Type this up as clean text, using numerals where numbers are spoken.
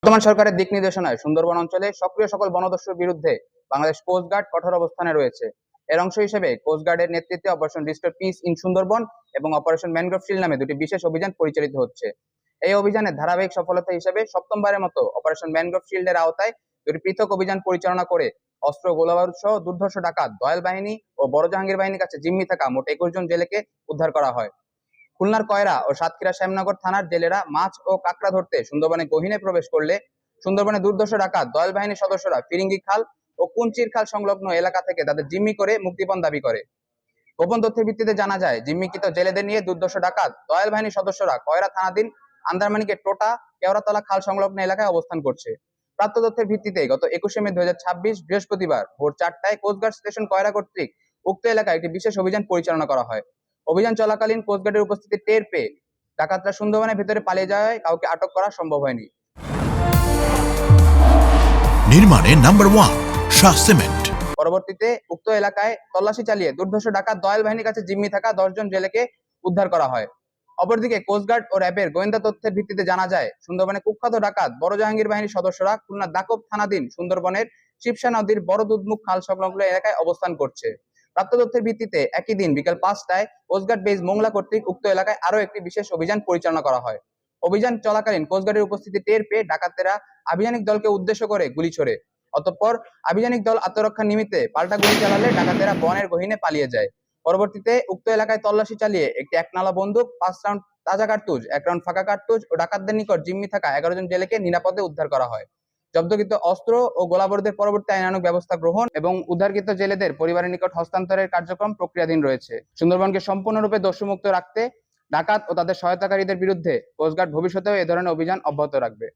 বর্তমান সরকারের দিক নির্দেশনায় সুন্দরবন অঞ্চলে সক্রিয় সকল বনদস্যুর বিরুদ্ধে বাংলাদেশ কোস্ট গার্ড কঠোর অবস্থানে রয়েছে। এর অংশ হিসেবে কোস্ট গার্ডের নেতৃত্বে operation restore piece in Sundarban এবং অপারেশন ম্যানগ্রোভ শিল্ড নামে দুটি বিশেষ অভিযান পরিচালিত হচ্ছে। এই অভিযানের ধারাবাহিক সফলতা হিসেবে সপ্তমবারের মতো অপারেশন ম্যানগ্রোভ শিল্ডের আওতায় দুটি পৃথক অভিযান পরিচালনা করে অস্ত্র, গোলাবারুদ সহ দুর্ধর্ষ ডাকাত, দয়াল বাহিনী ও বড় জাহাঙ্গীর বাহিনীর কাছে জিম্মি থাকা মোট 21 জন জেলেকে উদ্ধার করা হয়। খুলনার কয়রা ও সাতক্ষীরা শ্যামনগর থানার জেলেরা মাছ ও কাঁকড়া ধরতে সুন্দরবনে গহীনে প্রবেশ করলে সুন্দরবনে দুর্ধর্ষ ডাকাত দয়াল বাহিনীর সদস্যরা ফিরিঙ্গি খাল ও কুঞ্চির খাল সংলগ্ন এলাকা থেকে তাদের জিম্মি করে মুক্তিপণ দাবি করে। গোপন তথ্যের ভিত্তিতে জানা যায়, জিম্মিকৃত জেলেদের নিয়ে দুর্ধর্ষ ডাকাত দয়াল বাহিনীর সদস্যরা কয়রা থানাধীন আন্দারমানিকের টোটা কেওড়াতলা খাল সংলগ্ন এলাকায় অবস্থান করছে। প্রাপ্ত তথ্যের ভিত্তিতে গত 21 মে 2026 বৃহস্পতিবার ভোর 4টায় কোস্টগার্ড স্টেশন কয়রা কর্তৃক উক্ত এলাকায় একটি বিশেষ অভিযান পরিচালনা করা হয়। অভিযান চলাকালীন কোস্টগার্ডের উপস্থিতি টের পেয়ে ডাকাতরা সুন্দরবনের ভেতরে পালিয়ে যাওয়ায় কাউকে আটক করা সম্ভব হয়নি। নির্মাণে নাম্বার 1 শাহ সিমেন্ট। পরবর্তীতে উক্ত এলাকায় তল্লাশি চালিয়ে দুর্ধর্ষ ডাকাত দয়াল বাহিনীর কাছে জিম্মি থাকা 10 জন জেলেকে উদ্ধার করা হয়। অপরদিকে কোস্টগার্ড ও র্যাবের গোয়েন্দা তথ্যের ভিত্তিতে জানা যায়, সুন্দরবনে কুখ্যাত ডাকাত বড় জাহাঙ্গীর বাহিনীর সদস্যরা খুলনা দাকব থানাধীন সুন্দরবনের শিবসা নদীর বড় দুধমুখ খাল সংলগ্ন এলাকায় অবস্থান করছে। প্রাপ্ত তথ্যের ভিত্তিতে একই দিন বিকেল 5টায় কোস্টগার্ড বেজ মোংলা কর্তৃক উক্ত এলাকায় আরো একটি বিশেষ অভিযান পরিচালনা করা হয়। অভিযান চলাকালীন কোস্টগার্ডের উপস্থিতি টের পেয়ে ডাকাতেরা আভিযানিক দলকে উদ্দেশ্য করে গুলি ছোড়ে। অতঃপর আভিযানিক দল আত্মরক্ষা নিমিত্তে পাল্টা গুলি চালালে ডাকাতেরা বনের গহীনে পালিয়ে যায়। পরবর্তীতে উক্ত এলাকায় তল্লাশি চালিয়ে একটি একনালা বন্দুক, 5 রাউন্ড তাজা কার্তুজ, 1 রাউন্ড ফাঁকা কার্তুজ ও ডাকাতদের নিকট জিম্মি থাকা 11 জন জেলেকে নিরাপদে উদ্ধার করা হয়। জব্দকৃত অস্ত্র ও গোলাবারুদের পরবর্তী আইনানুগ ব্যবস্থা গ্রহণ এবং উদ্ধারকৃত জেলেদের পরিবারের নিকট হস্তান্তরের কার্যক্রম প্রক্রিয়াধীন রয়েছে। সুন্দরবনকে সম্পূর্ণরূপে দস্যুমুক্ত রাখতে ডাকাত ও তাদের সহায়তাকারীদের বিরুদ্ধে কোস্টগার্ড ভবিষ্যতেও এ ধরনের অভিযান অব্যাহত রাখবে।